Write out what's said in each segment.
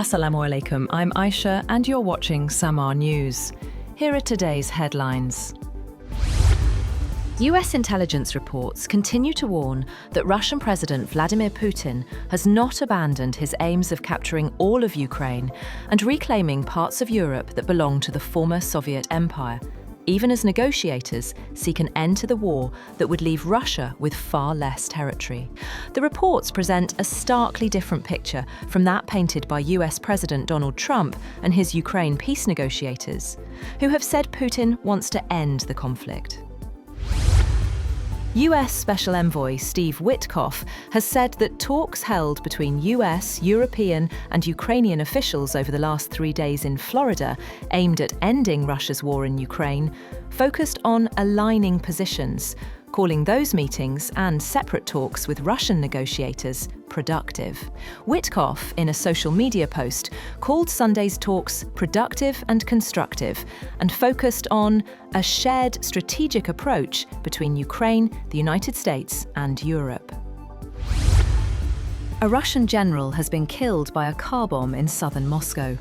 Assalamu alaikum, I'm Aisha and you're watching Samaa News. Here are today's headlines. US intelligence reports continue to warn that Russian President Vladimir Putin has not abandoned his aims of capturing all of Ukraine and reclaiming parts of Europe that belong to the former Soviet Empire, even as negotiators seek an end to the war that would leave Russia with far less territory. The reports present a starkly different picture from that painted by US President Donald Trump and his Ukraine peace negotiators, who have said Putin wants to end the conflict. US Special Envoy Steve Witkoff has said that talks held between US, European and Ukrainian officials over the last 3 days in Florida, aimed at ending Russia's war in Ukraine, focused on aligning positions, calling those meetings and separate talks with Russian negotiators productive. Witkoff, in a social media post, called Sunday's talks productive and constructive and focused on a shared strategic approach between Ukraine, the United States and Europe. A Russian general has been killed by a car bomb in southern Moscow.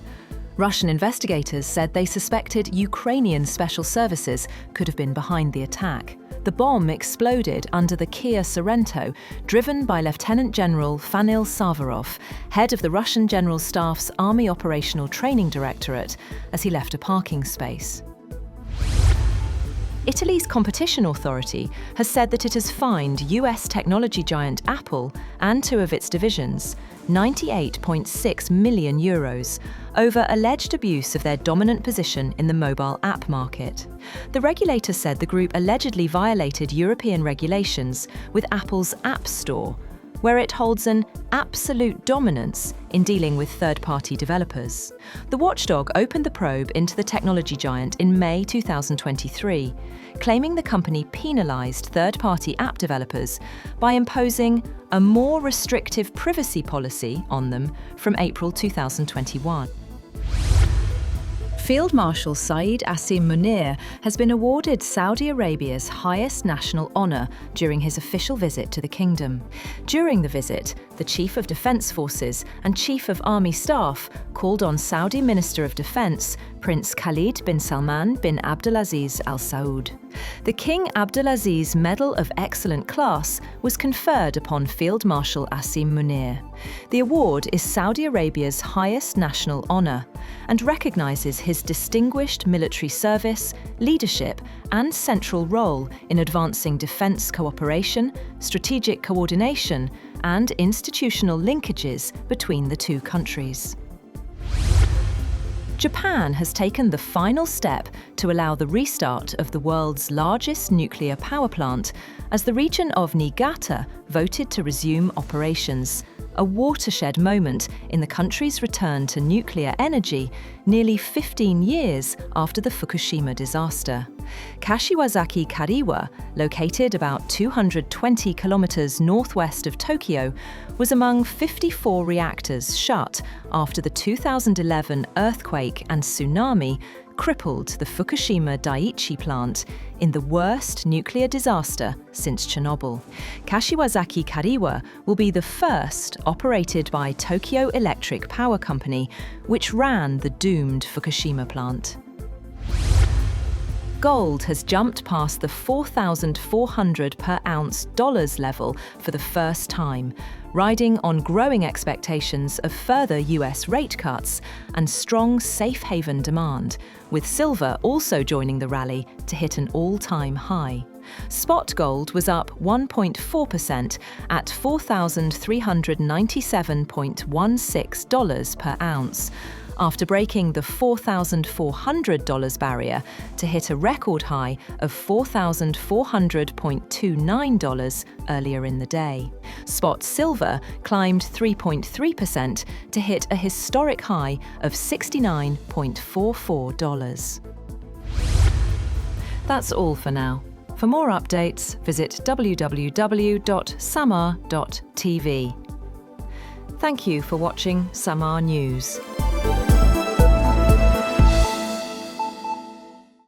Russian investigators said they suspected Ukrainian special services could have been behind the attack. The bomb exploded under the Kia Sorento, driven by Lieutenant General Fanil Savarov, head of the Russian General Staff's Army Operational Training Directorate, as he left a parking space. Italy's competition authority has said that it has fined US technology giant Apple and 2 of its divisions €98.6 million over alleged abuse of their dominant position in the mobile app market. The regulator said the group allegedly violated European regulations with Apple's App Store, where it holds an absolute dominance in dealing with third-party developers. The watchdog opened the probe into the technology giant in May 2023, claiming the company penalised third-party app developers by imposing a more restrictive privacy policy on them from April 2021. Field Marshal Saeed Asim Munir has been awarded Saudi Arabia's highest national honour during his official visit to the kingdom. During the visit, the Chief of Defence Forces and Chief of Army Staff called on Saudi Minister of Defence, Prince Khalid bin Salman bin Abdulaziz Al Saud. The King Abdulaziz Medal of Excellent Class was conferred upon Field Marshal Asim Munir. The award is Saudi Arabia's highest national honour and recognises his distinguished military service, leadership and central role in advancing defence cooperation, strategic coordination and institutional linkages between the two countries. Japan has taken the final step to allow the restart of the world's largest nuclear power plant as the region of Niigata voted to resume operations, a watershed moment in the country's return to nuclear energy nearly 15 years after the Fukushima disaster. Kashiwazaki Kariwa, located about 220 kilometers northwest of Tokyo, was among 54 reactors shut after the 2011 earthquake and tsunami crippled the Fukushima Daiichi plant in the worst nuclear disaster since Chernobyl. Kashiwazaki Kariwa will be the first operated by Tokyo Electric Power Company, which ran the doomed Fukushima plant. Gold has jumped past the $4,400 per ounce dollars level for the first time, riding on growing expectations of further US rate cuts and strong safe haven demand, with silver also joining the rally to hit an all-time high. Spot gold was up 1.4% at $4,397.16 per ounce, after breaking the $4,400 barrier to hit a record high of $4,400.29 earlier in the day. Spot silver climbed 3.3% to hit a historic high of $69.44. That's all for now. For more updates, visit www.samaa.tv. Thank you for watching Samaa News.